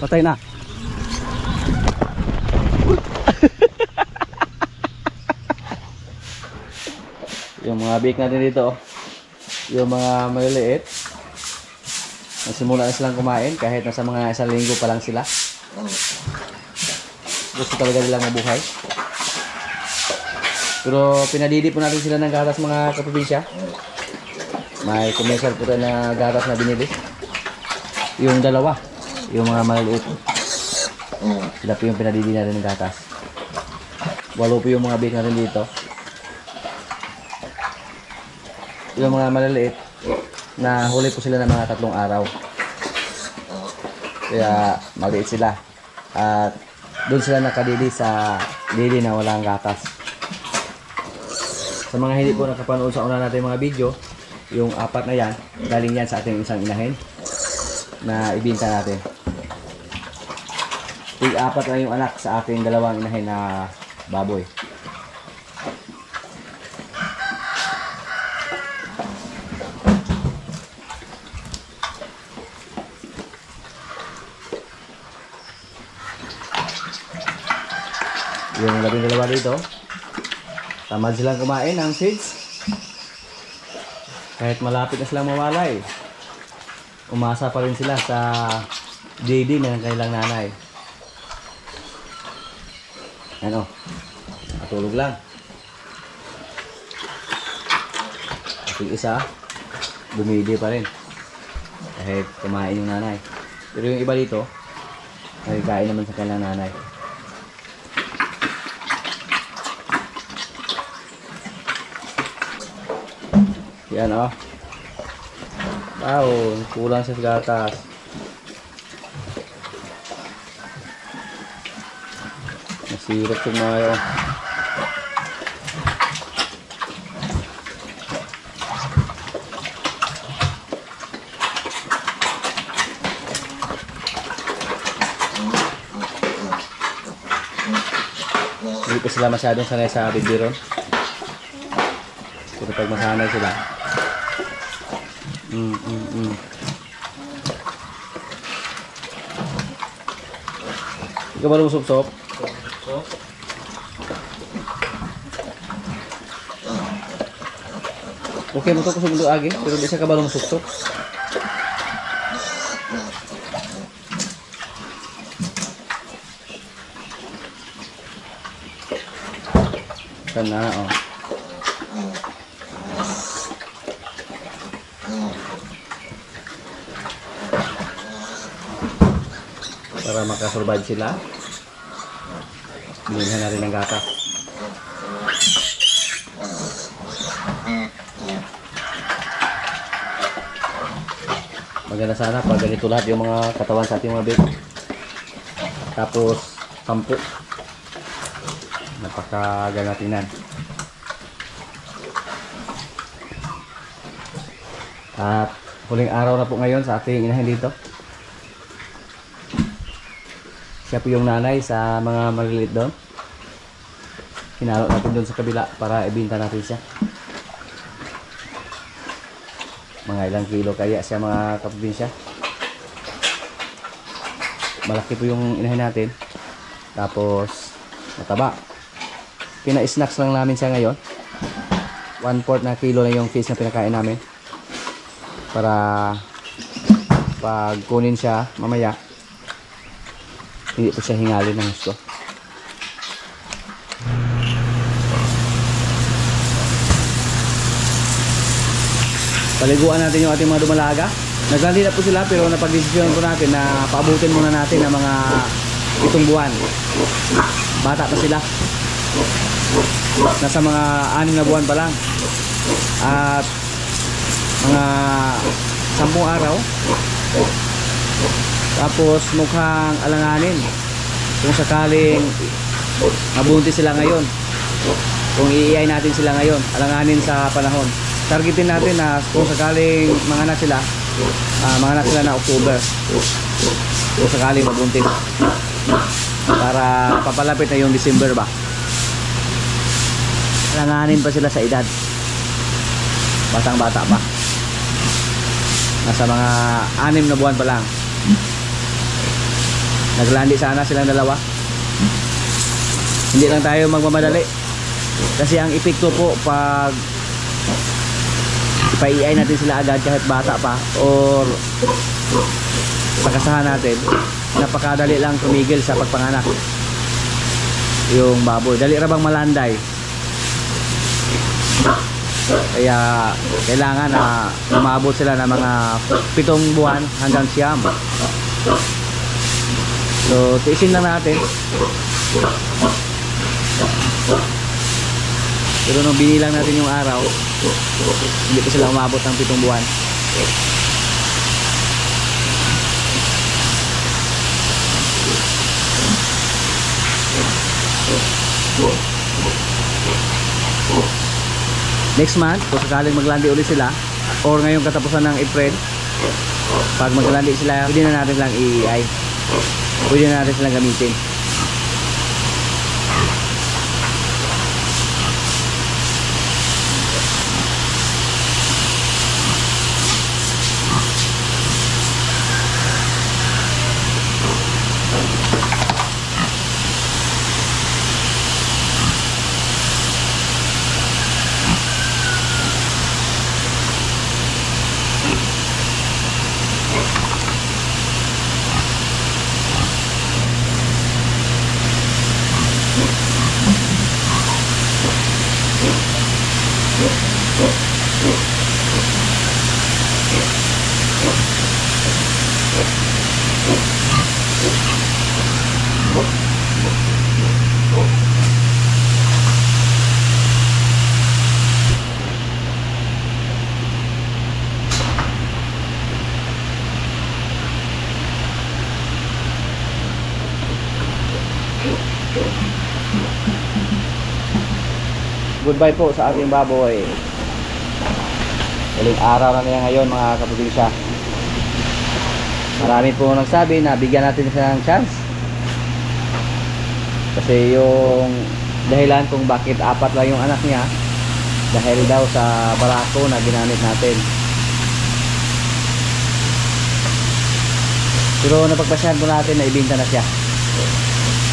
Patay na. Yung mga bake natin dito, yung mga maliliit, nagsimula na silang kumain kahit nasa mga 1 linggo pa lang sila. Gusto talaga nilang mabuhay. Pero pinadidi po natin sila ng gatas mga kaprobinsya. May commercial po tayo na gatas na binili. Yung dalawa, yung mga maliliit. Sila po yung pinadidi natin ng gatas. 8 po yung mga bake natin dito. Yung mga maliliit, na huli po sila ng mga 3 araw. Kaya maliit sila. At doon sila nakadidi sa didi na walang gatas. Sa mga hindi po nakapanood sa una natin mga video, yung 4 na yan, galing yan sa ating isang inahin na ibinta natin. Tig-4 lang yung anak sa ating 2 inahin na baboy. Yung 12 dito, tamad silang kumain ng seeds. Kahit malapit na silang mawalay, umasa pa rin sila sa DD ng kanilang nanay. Ano, matulog lang. At yung isa, bumidi pa rin kahit kumain yung nanay. Pero yung iba dito, nagkain naman sa kanilang nanay. Yan oh. Wow, kulang sa gatas. Nasirap yung mga yun. Hindi pa sila masyadong sanay sa bibiron. Pero pag masanay sila, ikaw ba lumusop-sop? Okay mo ito kung sumundo agi, pero di siya ka ba lumusop-sop? Kana oh. Para makasurvive sila, binilhan na rin ng gatas. Maganda sana pag ganito lahat yung mga katawan sa ating mga bake. Tapos 10, napakaganda tingnan. At huling araw na po ngayon sa ating inahin dito. Siya po yung nanay sa mga maliliit doon. Hinalo natin doon sa kabila para ibinta natin siya. Mga ilang kilo kaya siya mga kaprobinsya. Malaki po yung inahin natin. Tapos mataba. Pina-snacks lang namin siya ngayon. 1/4 na kilo na yung fish na pinakain namin. Para pag kunin siya mamaya, hindi po siya hingalin ng gusto. Paliguan natin yung ating mga dumalaga. Naglandi na po sila pero napag-desisyon po natin na paabutin muna natin ng mga 7 buwan. Bata pa sila. Nasa mga 6 na buwan pa lang. At mga 10 araw. Tapos mukhang alanganin kung sakaling mabuntis sila ngayon, kung iiyay natin sila ngayon, alanganin sa panahon. Targetin natin na kung sakaling manganak sila, manganak sila na October, kung sakaling mabuntis, para papalapit na yung December ba. Alanganin pa sila sa edad, batang bata pa, nasa mga 6 na buwan pa lang. Naglandi sana silang dalawa. Hindi lang tayo magmamadali. Kasi ang epekto po pag ipa-EI natin sila agad kahit bata pa or pagkasahan natin, napakadali lang tumigil sa pagpanganak yung baboy. Dali ra bang malanday. Kaya kailangan na umabot sila ng mga 7 buwan hanggang 9. So tiisin lang natin. Pero nung binilang natin yung araw, hindi pa sila umabot ng 7 buwan. Next month, kung sakaling maglandi ulit sila or ngayong katapusan ng April, pag maglandi sila, pwede na natin lang i-EI. Pwede na natin silang gamitin. Goodbye po sa ating baboy. Huling araw na niya ngayon mga kaprobinsya. Marami po nagsabi na bigyan natin siya ng chance. Kasi yung dahilan kung bakit 4 lang yung anak niya, dahil daw sa barako na ginamit natin. Pero napagpasyahan po natin na ibinta na siya.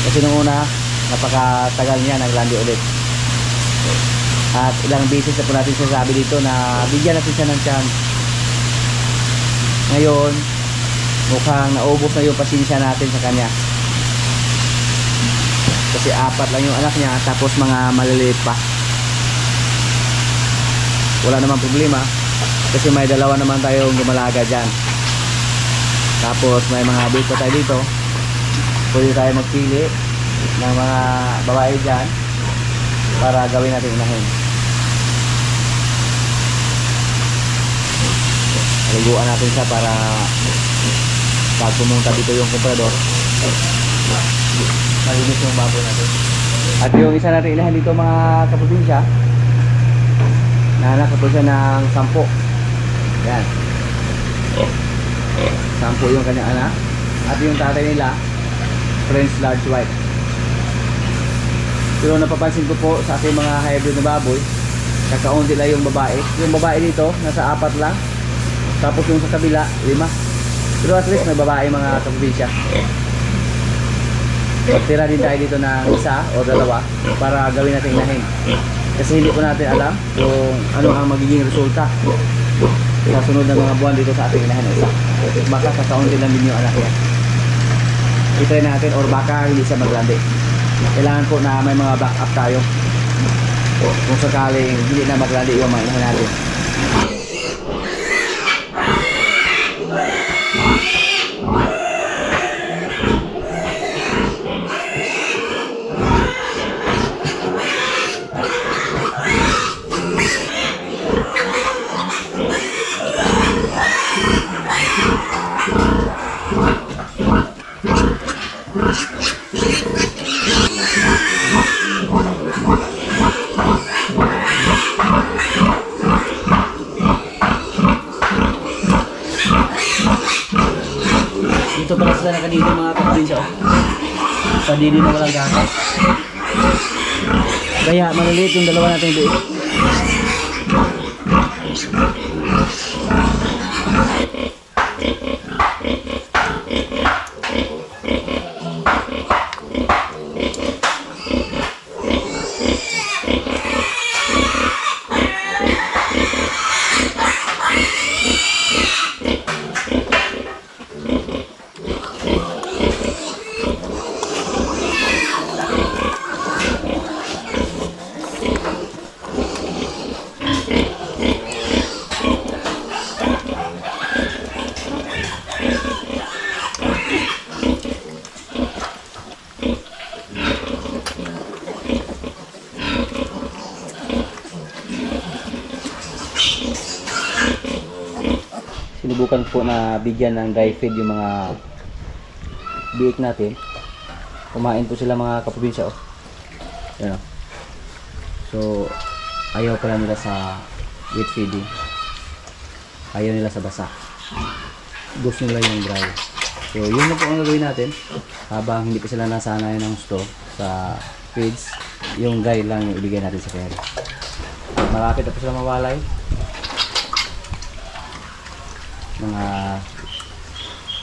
Kasi nung una, napakatagal niya naglandi ulit. At ilang beses na po natin sinasabi dito na bigyan natin siya ng chance. Ngayon, mukhang naubos na yung pasensya natin sa kanya. Kasi 4 lang yung anak niya, tapos mga maliliit pa. Wala namang problema kasi may 2 naman tayong gumalaga dyan. Tapos may mga bait pa tayo dito. Pwede tayo magpili ng mga babae dyan para gawin natin inahin. Aliguan natin siya para pag pumunta dito yung komprador, malinis yung baboy natin. At yung isa natin inahin dito mga kaprobinsya, naanak po siya ng 10. Yan, 10 yung kanyang anak. At yung tatay nila, French large white. Pero napapansin ko po sa aking mga hybrid na baboy, kakaunti lang yung babae. Yung babae dito, nasa 4 lang. Tapos yung sa kabila, 5. Pero at least may babae mga kaprobinsya. Magtira din tayo dito ng 1 o 2 para gawin natin inahin. Kasi hindi po natin alam kung ano ang magiging resulta sa sunod na mga buwan dito sa ating inahin na 1. Baka kakaunti lang din yung anak niya. I-try natin or baka hindi siya maglandi. Kailangan po na may mga backup tayo kung sakaling hindi na maglandi yung mga inahin natin. Dito pala sila nakanito mga kaprobinsya. Padili na walang gatas. Kaya maliliit yung 2 nating buo. nasubukan po na bigyan ng dry feed yung mga biik natin. Kumain po sila mga kaprobinsya. Oh. Yan, oh. So ayaw pala nila sa wet feeding, ayaw nila sa basa, gusto nila yung dry. So yun na po ang gagawin natin habang hindi pa sila nasanay ng gusto sa feeds. Yung dry lang yung ibigay natin sa carry. Malapit na po sila mawalay, mga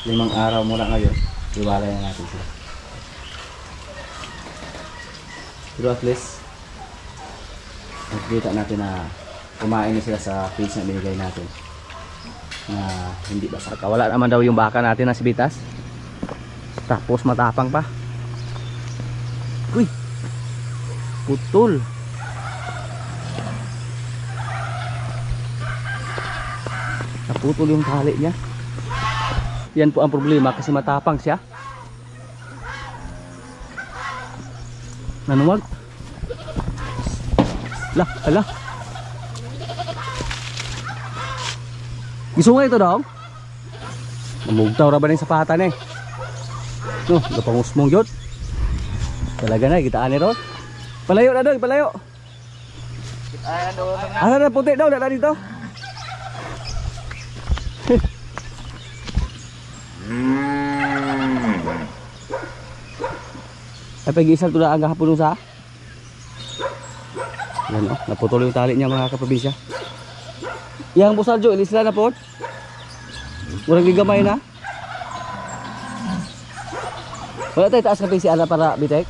5 araw mula ngayon iwalay na natin sila. Pero at least nakikita natin na kumain na sila sa feeds na binigay natin na hindi basa. Wala naman daw yung baka natin na si Bitas, tapos matapang pa. Uy, putol. Naputol yung tali niya. Yan po ang problema kasi matapang siya. Nanuwag. Lah, hala. Gusto nga ito daw? Namugtaw ra ba ng sapatan eh? No, napangusmong yun. Talaga na, kitaan ni Ron. Palayo na doon, palayo. Kitaan na doon. Asa na puti daw, na dito. Ay, pag-iisal ito na ang kahapon sa. Yan o, naputol yung tali niya mga kaprobinsya. Yang busal jo, ilis na po. Murang gigamay na. Wala tayo taas na si Ana para bitek.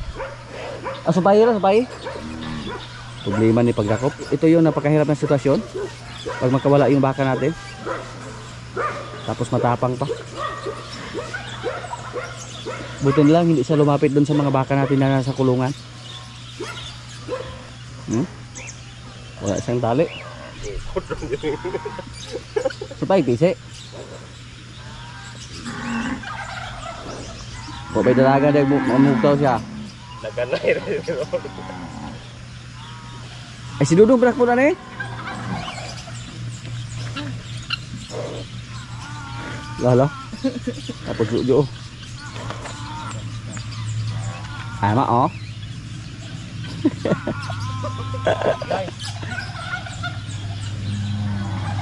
Ah, supay na, supay. Problema ni pagdakop. Ito yung napakahirap na sitwasyon. Pag makawala yung baka natin. Tapos matapang pa. Buti lang hindi siya lumapit doon sa mga baka natin na nasa kulungan. Wala siyang tali. Supay pisi. Kung may dalaga dahil mamugtaw siya. Naganay rin. Ay si Dudong berak po na eh. Lala. Tapos lujo. Ay ma oh.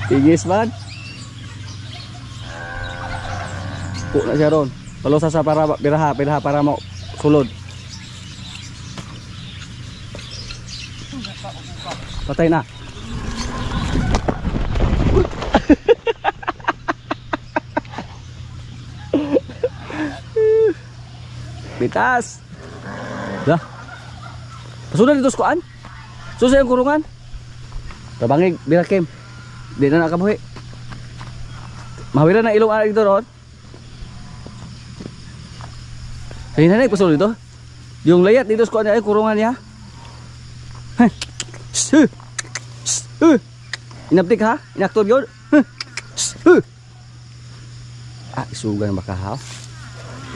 Tigis man. Po na siya ron. Palusa sa para piraha para mo sulod. Patay na. Bitas. Dah. Pasunan dito skuan. Susay ang kurungan. Tabangig birakim. Di na nakabuhi. Mahawira na ilong anak dito ron. Ayun na pasunan dito. Yung layat dito skuan niya ay kurungan niya. Inaptik ha? Inaktor yun? Ah, isugan ang bakahaw.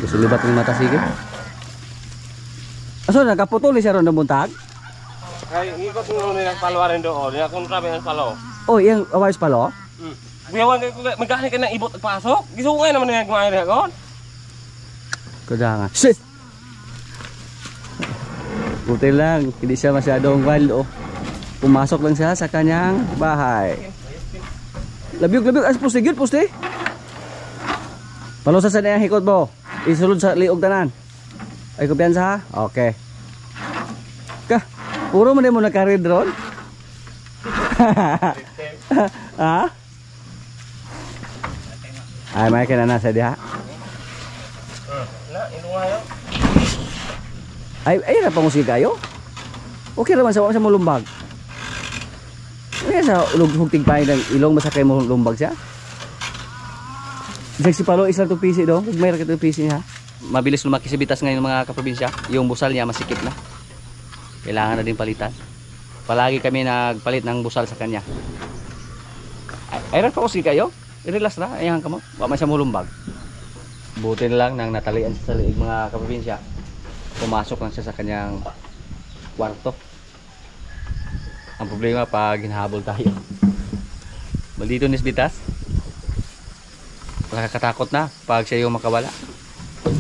Gusto libat ng mata sige. Aso, nagkaputol ni siya ron ng buntag? Ay, ikot nyo nilang paluarin doon. Yung akong trabe ng palo. Oh, yung awais palo? Biyawan kayo, magkahani ka ng ibot at pasok. Gisukay naman nilang kumain rin ako. Kudangan. Shit! Buti lang, hindi siya masyadong wild oh. Pumasok lang siya sa kanyang bahay. Labyog, as puste gyud puste. Palusa sa niyang hikot mo. Isulod sa liog tanan. Ay kumpiyansa ha? Okay. Ka, puro man mo naka-red ron? Ha? Ay may kinana sa diha. Na, inuwayo. Ay na pangusi kayo. Okay naman sa mulumbag. Kaya sa hugtig pa ng ilong masakay mo lumbag siya. Si Palo isang 2 pisi do. Kung mayroon ka 2 pisi niya. Mabilis lumaki si Bitas ngayon mga kaprobinsya. Yung busal niya masikip na. Kailangan na din palitan. Palagi kami nagpalit ng busal sa kanya. Ay rin pa kasi kayo. I-relax na. Ayan ka mo. Wala man siya mulumbag. Buti na lang nang natalian sa liig mga kaprobinsya. Pumasok lang siya sa kanyang kwarto. Ang problema pag hinahabol tayo. Maldito ni Bitas. nakakatakot na pag siya yung makawala.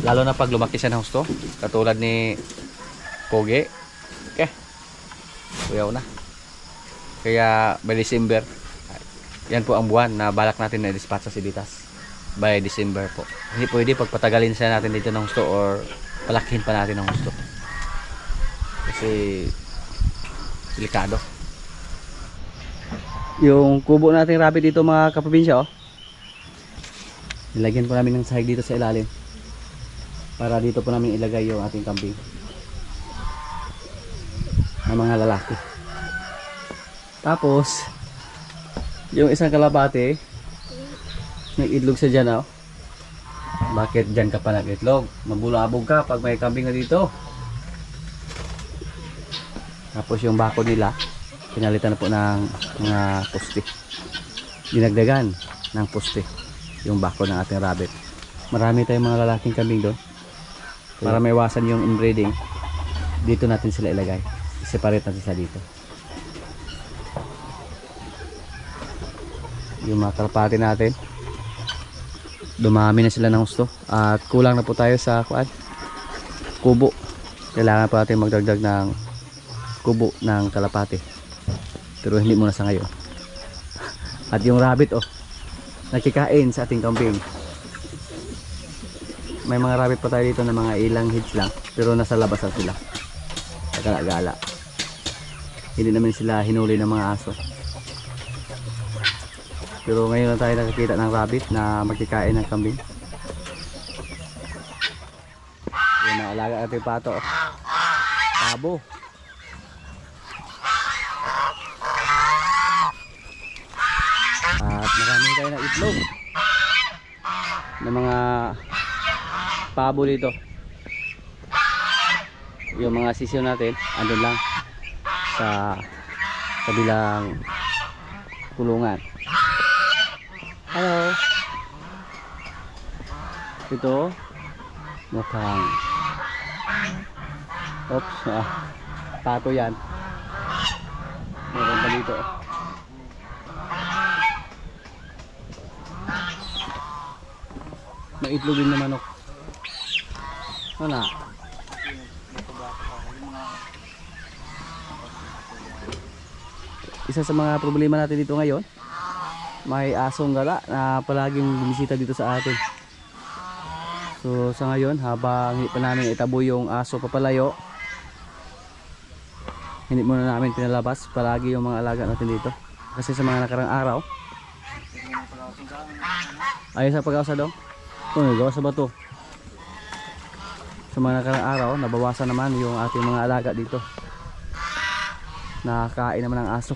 Lalo na pag lumaki siya ng husto. Katulad ni Pogi. Okay. Kuyaw na. Kaya by December, yan po ang buwan na balak natin na dispatch sa Sibitas. By December po. Hindi pwede pagpatagalin siya natin dito ng husto or palakihin pa natin ng husto. Kasi delikado. Yung kubo nating rabbit dito mga kaprobinsya, oh. Nilagyan po namin ng sahig dito sa ilalim. Para dito po namin ilagay yung ating kambing. Ng mga lalaki. Tapos, yung isang kalapate, nag-itlog siya dyan, oh. Bakit dyan ka pa nag-itlog? Mabulabog ka pag may kambing na dito. Tapos yung bako nila, pinalitan na po ng mga poste. Dinagdagan ng poste yung bako ng ating rabbit. Marami tayong mga lalaking kambing doon. Para maiwasan yung inbreeding, dito natin sila ilagay. I-separate natin sila dito. Yung mga kalapate natin, dumami na sila ng gusto. At kulang na po tayo sa kubo. Kailangan po natin magdagdag ng kubo ng kalapate. Pero hindi muna sa ngayon. At yung rabbit, oh, nakikain sa ating kambing. May mga rabbit pa tayo dito na mga ilang heads lang, pero nasa labas na sila. Nagala-gala. Hindi naman sila hinuli ng mga aso. Pero ngayon lang tayo nakakita ng rabbit na magkikain ng kambing. Yung mga alaga natin pato, oh. Tabo. At marami tayo ng itlog ng mga pabo dito. Yung mga sisyo natin andun lang sa kabilang kulungan. Hello. Ito mukhang pato yan. Meron pa dito. May itlog din na manok. Wala. Isa sa mga problema natin dito ngayon, may asong gala na palaging bumisita dito sa atin. So sa ngayon, habang hindi pa namin itabo yung aso papalayo, hindi muna namin pinalabas palagi yung mga alaga natin dito. Kasi sa mga nakarang araw, ayun sa pag-asa daw. Ito, nagawa sa bato. Sa mga nakarang araw, nabawasan naman yung ating mga alaga dito. Nakakain naman ng aso.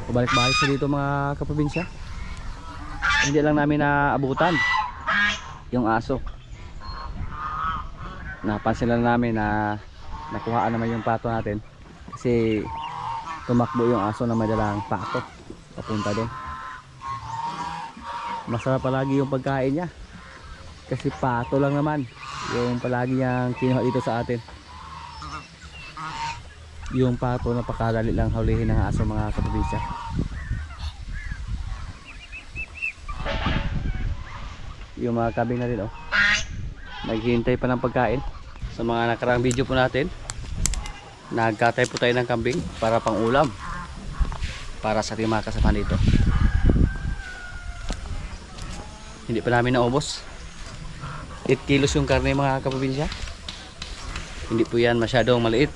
Pabalik-balik sa dito mga kaprobinsya. Hindi lang namin naabutan yung aso. Napansin lang namin na nakuhaan naman yung pato natin. Kasi tumakbo yung aso na may dalang pato papunta doon. Masarap palagi yung pagkain niya kasi pato lang naman yung palagi niyang kinuha dito sa atin. Yung pato napakadali lang hulihin ng aso mga kaprobinsya. Yung mga kambing na rin, oh, naghihintay pa ng pagkain. Sa mga nakarang video po natin, nagkatay po tayo ng kambing para pang ulam para sa ating mga kasama dito. Hindi pa namin naubos. 8 kilos yung karne mga kaprobinsya. Hindi po yan masyadong maliit.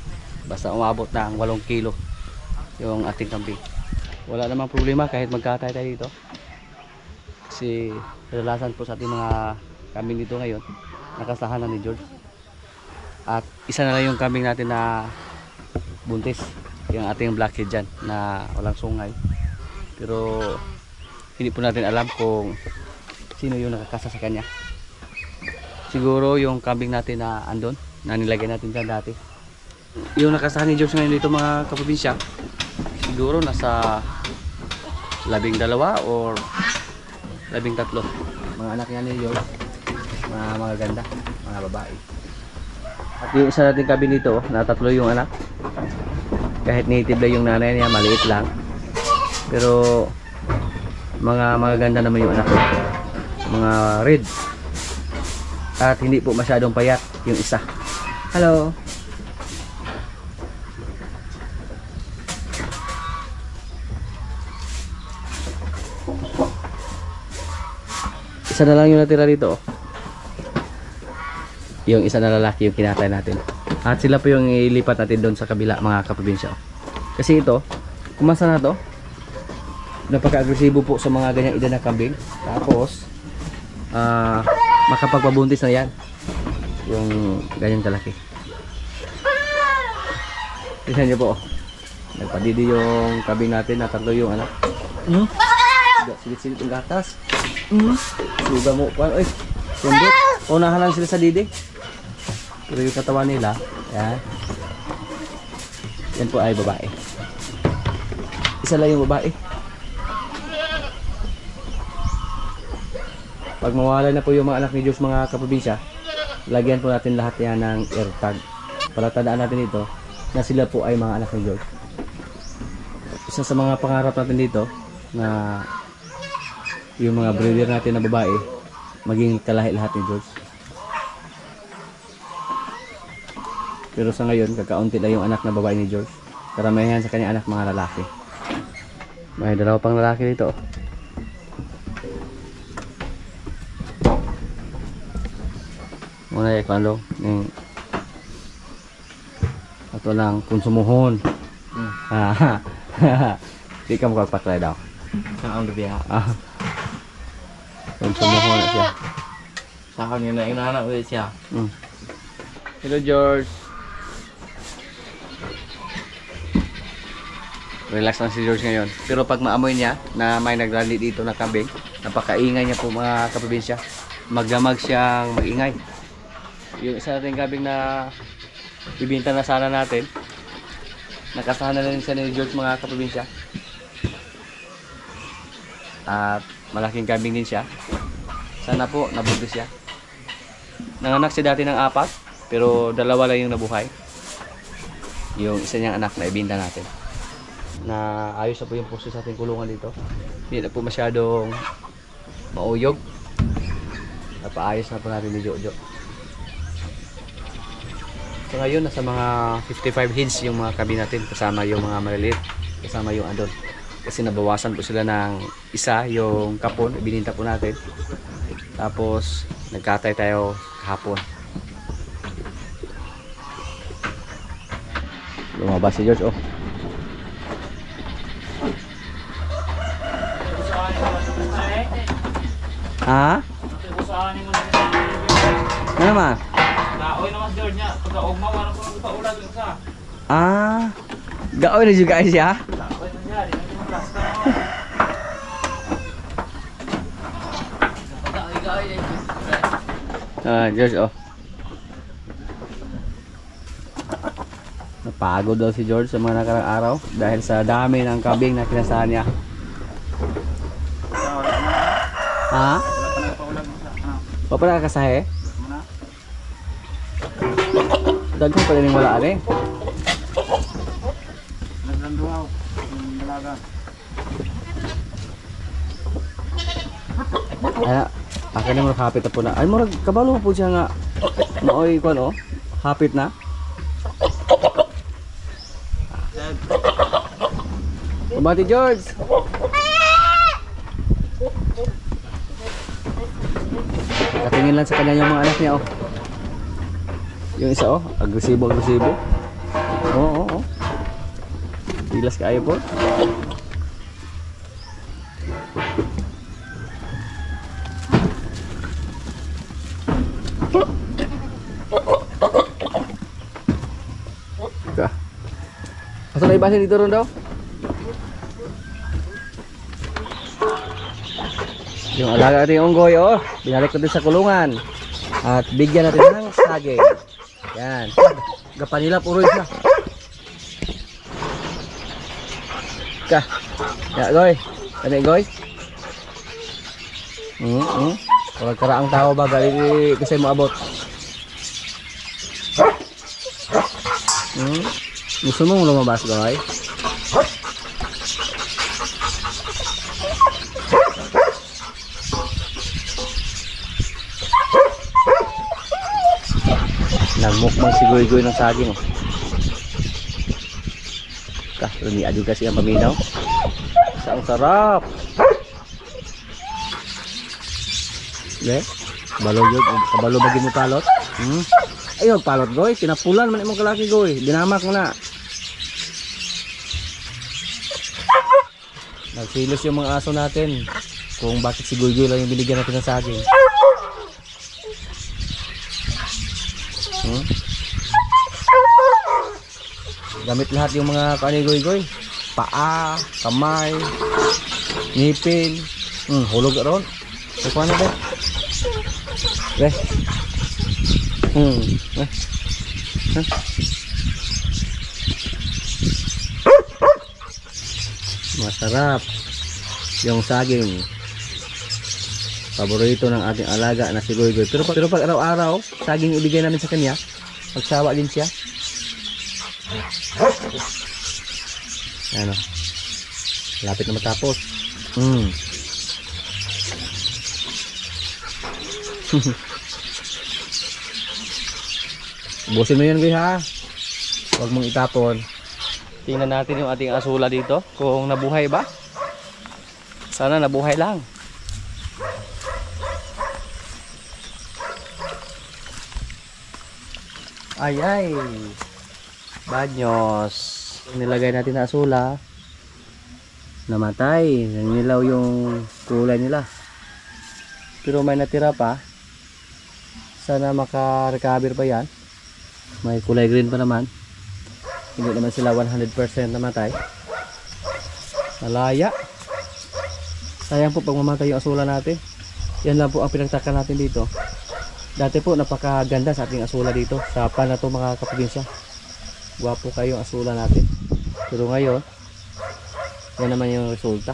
Basta umabot na ang 8 kilo yung ating kambing. Wala namang problema kahit magkatay tayo dito. Kasi kadalasan po sa ating mga kambing dito ngayon, nakasahan na ni George. At isa na lang yung kambing natin na buntis. Yung ating blackhead dyan na walang sungay. Pero hindi po natin alam kung sino yung nakakasa sa kanya. Siguro yung kambing natin na andon, na nilagay natin dyan dati. Yung nakasahan ni George ngayon dito mga kaprobinsya, siguro nasa 12 or 13. Mga anak yan ni George, mga ganda, mga babae. At yung isa natin kambing dito, na 3 yung anak. Kahit native lang yung nanay niya, maliit lang. Pero mga ganda naman yung anak. mga red. At hindi po masyadong payat yung isa. Hello. Isa na lang yung natira dito. Yung isa na lalaki yung kinatay natin. At sila po yung ilipat natin doon sa kabila, mga kaprobinsya. Kasi ito, kumasa na to. Napaka-agresibo po sa mga ganyang edad na kambing. Tapos makapagpabuntis na yan yung ganyang kalaki. Tignan nyo po, nagpadidi yung kambing natin na tatlo yung anak. Silit-silit yung gatas. Suga mo pa. Oy, sundot. Unahan lang sila sa didi. Pero yung katawan nila, yan. Yan po ay babae. Isa lang yung babae. Pag mawala na po yung mga anak ni Diyos, mga kaprobinsya, lagyan po natin lahat yan ng AirTag. Para tandaan natin ito na sila po ay mga anak ni Diyos. Isa sa mga pangarap natin dito na yung mga breeder natin na babae maging kalahi lahat ni George. Pero sa ngayon, kakaunti lang yung anak na babae ni George. Karamihan sa kanya anak mga lalaki. May dalawa pang lalaki dito. Muna yung kalo. Ito lang, konsumuhon. Di ka magpapaklay daw. Saan ang biya? Konsumuhon na siya. Sa kanya na inanak ulit siya. Hello George. Relax lang si George ngayon. Pero pag maamoy niya na may nagrally dito na kambing, napakaingay niya po mga kaprobinsya. Magdamag siyang magingay. Yung isa natin kambing na ibinta na sana natin, nakasahan na rin siya ni George mga kaprobinsya. At malaking kambing din siya. Sana po nabuntis siya. Nanganak siya dati ng 4, pero 2 lang yung nabuhay. Yung isa niyang anak na ibinta natin. Na ayos na po yung puso sa ating kulungan dito. Hindi na po masyadong mauyog. Napaayos na po natin ni Jojo. So ngayon nasa mga 55 heads yung mga kambing natin, kasama yung mga maliliit, kasama yung andon. Kasi nabawasan po sila ng isa, yung kapon, ibininta po natin. Tapos nagkatay tayo kahapon. Lumabas si George, oh. Ha? Ano naman? Gaoy naman George niya. Pagka-ugma, wala ko nang ipaulag yung isa. Gaoy na juga siya? Gaoy na siya. Di natin mag-plasta naman. George, oh. Napagod daw si George sa mga nakarang araw dahil sa dami ng kambing na kinasahan niya. Ha? Pa pala kasahe? Daghan pa rin yung wala rin. Naglanduaw. Yung dalaga. Ay, akin na mo hapit na po na. Ay, murag kabalo po siya nga. Maoy ko no? Hapit na. Kumati George. Katingin lang sa kanya yung mga anak niya, oh. Yung isa, oh, agresibo. Oo. Bilas kayo po. Asa na ibasin dito ron daw? Yung alaga natin yung unggoy, oh. Binalik natin sa kulungan. At bigyan natin ng saging. Yan. Gapan nila, puro isa. Ya, goy. Ano yung goy? Walang karaang tao ba? Gali kasi mo abot. Gusto mong lumabas, goy? Nagmukbang si Goy-Goy ng saging. Lumiad juga kasi ang paminaw. Ang sarap. Okay. Kabalo yun. Kabalo bagay mo palot. Ayun, palot Goy. Kinapulan man imong kalaki Goy. Dinamak mo na. Nagsilos yung mga aso natin. Kung bakit si Goy-Goy lang yung binigyan natin ng saging. Gamit lahat yung mga kaani Goy-Goy. Paa, kamay, ngipin. Hulog ron. Ito ano ba? Masarap yung saging. Paborito ng ating alaga na si Goy-Goy. Pero pag araw-araw, saging ibigay namin sa kanya, magsawa din siya. Ano? Lapit na matapos. Ubusin mo yan, Goy, ha? Huwag mong itapon. Tingnan natin yung ating asula dito. Kung nabuhay ba? Sana nabuhay lang. Ay. Banyos. Nilagay natin na asula. Namatay. Nanilaw yung kulay nila. Pero may natira pa. Sana maka-recover pa yan. May kulay green pa naman. Hindi naman sila 100% namatay. Malaya. Sayang po pag mamatay yung asula natin. Yan lang po ang pinagtaka natin dito. Dati po napakaganda sa ating asula dito. Sa pan na to mga kaprobinsya. Gwapo kayo ang asula natin. Pero ngayon, yan naman yung resulta.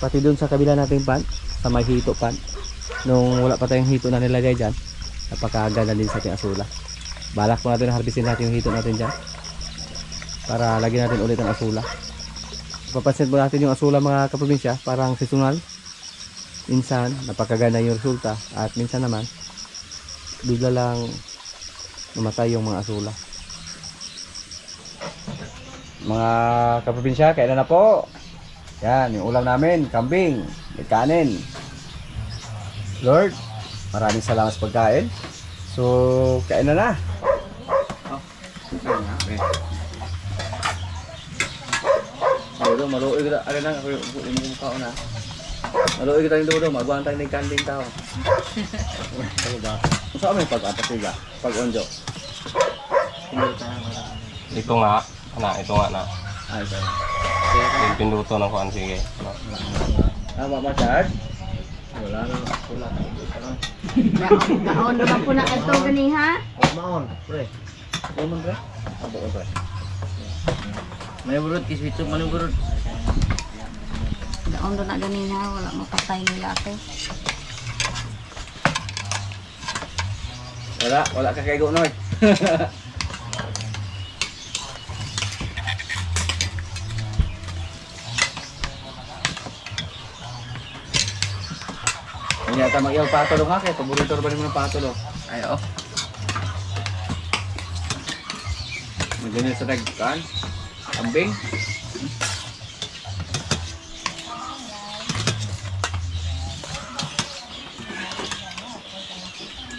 Pati dun sa kabila nating pan, sa may hito pan, nung wala pa tayong hito na nilagay dyan, napakaganda din sa ating asula. Balak po natin harvestin natin yung hito natin dyan para lagyan natin ulit ang asula. Papansin po natin yung asula mga kaprobinsya, parang seasonal. Minsan napakaganda yung resulta at minsan naman bigla lang namatay yung mga asula. Mga kaprobinsya, kailan na po? Yan, yung ulam namin, kambing, may kanin. Lord, maraming salamat sa pagkain. So, kain na. Dodo, maluoy kita. Ano na, ako yung mukha ko na. Maluoy kita yung Dodo, magbuhan tayo ng kanding tao. Ano ba? Kung saan may pag-atasiga? Pag-onjo? Ito nga na. Ay, ito. Yung pinduto ng kuan, sige. Mama-charge? Wala na. Maon naman po na ito gani ha? Maon, pre. Maon, pre. Abo ko, pre. May burot, kiswito, maling burot. Maon na gani ha, wala mapatay nila ako. Wala ka kay Noy. Hindi ata mag-iyaw patolo nga kaya paborito ba naman ng patolo? Ay, oo. Magganyan sa nagkaan. Kambing.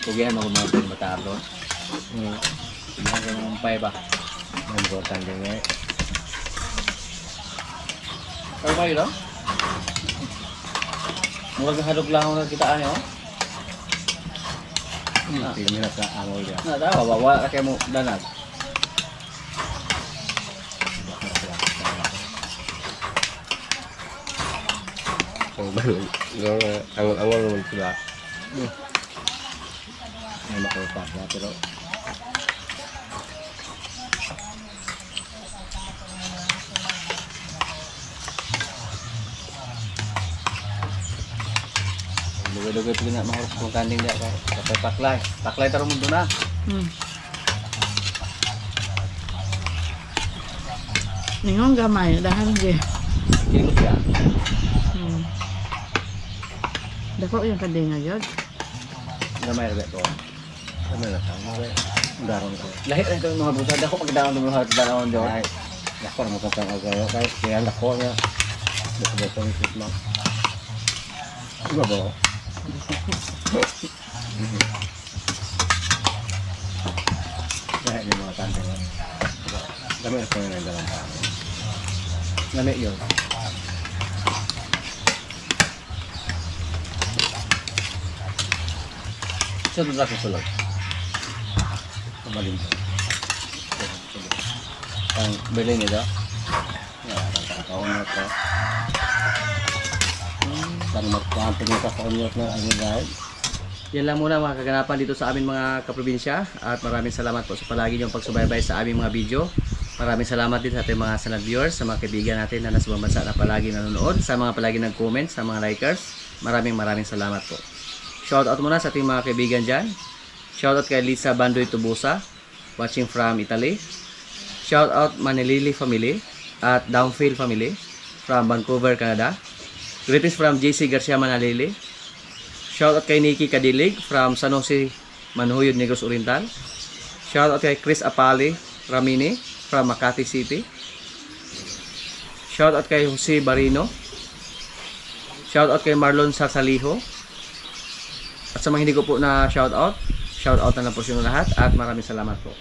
Kugihan ako mga matalo. Mga mampay ba? May magotan din nga. Kaya kayo lang? Murag halog lang ako nakitaan nyo. Hindi na sa angol yan. Nadawa, wala ka kayo mo danag. Angol naman sila. May makupas na pero lugay-lugay pili na mahurap kung kanding dia kay kapay paklay taro mundo na. Ningon gamay dahan ge. Kilo siya. Dako yung kadinga gyud. Gamay ra to. Ano na tama? Daron ko. Lahi rin ko yung mga busad. Ako pagdaon ng mga dalawang doon. Ay, ako na magkakang agayo. Kahit kaya nako niya. Beto-beto yung sisma. Iba ba? Kaya yung mga tanda nga. Dami ako yung nagdalang pa. Nami yun. So, doon sa sulod. Kamalim ko. Ang Berlin nito. Ang kaon na ito. Saan magkuhan niyo sa kaon niyo na ano guys? Yan lang muna mga kaganapan dito sa amin mga kaprobinsya. At maraming salamat po sa palagi niyong pagsubaybay sa aming mga video. Maraming salamat din sa ating mga sanad viewers, sa mga kaibigan natin na nasa bansa na palagi nanonood, sa mga palagi nag-comment, sa mga likers. Maraming salamat po. Shoutout muna sa ating mga kaibigan dyan. Shoutout kay Lisa Bandoy Tubusa, watching from Italy. Shoutout Manilili family at Downfield family from Vancouver, Canada. Greetings from JC Garcia Manalili. Shoutout kay Nikki Kadilig from San Jose, Manhuyod, Negros Oriental. Shoutout kay Chris Apali Ramini from Makati City. Shoutout kay Jose Barino. Shoutout kay Marlon Sarsaliho. At sa mga hindi ko po na shoutout na lang po sa inyo lahat at maraming salamat po.